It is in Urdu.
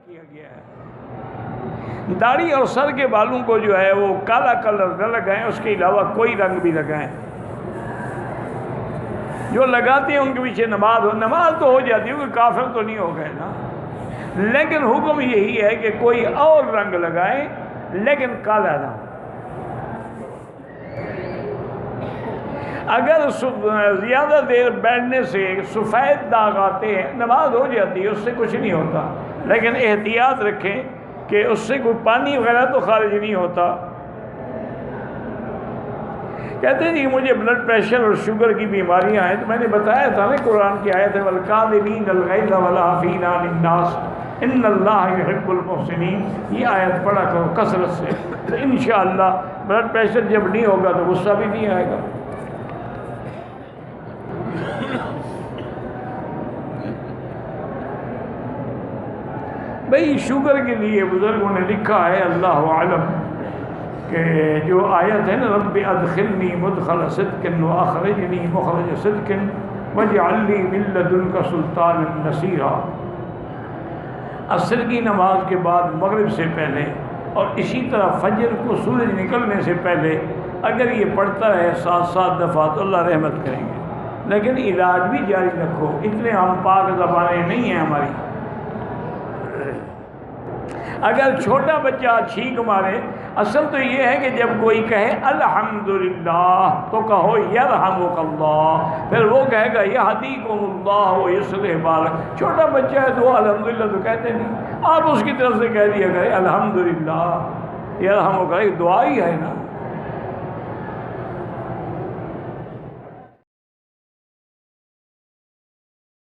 کیا گیا ہے۔ داڑھی اور سر کے بالوں کو جو ہے وہ کالا کلر نہ لگائیں، اس کے علاوہ کوئی رنگ بھی لگائیں۔ جو لگاتے ہیں ان کے پیچھے نماز تو ہو جاتی ہے، کیونکہ کافر تو نہیں ہو گئے نا، لیکن حکم یہی ہے کہ کوئی اور رنگ لگائیں لیکن کالا نہ ہو۔ اگر زیادہ دیر بیٹھنے سے سفید داغ آتے ہیں، نماز ہو جاتی ہے، اس سے کچھ نہیں ہوتا، لیکن احتیاط رکھیں کہ اس سے کوئی پانی وغیرہ تو خارج نہیں ہوتا۔ کہتے ہیں کہ مجھے بلڈ پریشر اور شوگر کی بیماریاں ہیں، تو میں نے بتایا تھا نا قرآن کی آیت ہے وَالْكَاظِمِينَ الْغَيْظَ وَالْعَافِينَ عَنِ النَّاسِ إِنَّ اللَّهَ يُحِبُّ الْمُحْسِنِينَ۔ یہ آیت پڑھا کرو کثرت سے، تو انشاءاللہ بلڈ پریشر جب نہیں ہوگا تو غصہ بھی نہیں آئے گا۔ بھئی شوگر کے لیے بزرگوں نے لکھا ہے اللہ عالم کہ جو آیت ہے نا رب ادخلنی مدخل صدق واخرجنی مخرج صدق واجعل لی من لدنک سلطانا نصیرا، عصر کی نماز کے بعد مغرب سے پہلے اور اسی طرح فجر کو سورج نکلنے سے پہلے اگر یہ پڑھتا ہے 7 دفعہ تو اللہ رحمت کریں گے، لیکن علاج بھی جاری رکھو، اتنے ہم پاک زبانیں نہیں ہیں ہماری۔ اگر چھوٹا بچہ چھینک مارے، اصل تو یہ ہے کہ جب کوئی کہے الحمدللہ تو کہو یرحمک اللہ، پھر وہ کہے گا یہدیکم اللہ ویصلح بالک۔ چھوٹا بچہ ہے تو الحمدللہ تو کہتے نہیں، آپ اس کی طرف سے کہہ دیا کرے الحمدللہ یرحمک، ایک دعا ہی ہے نا۔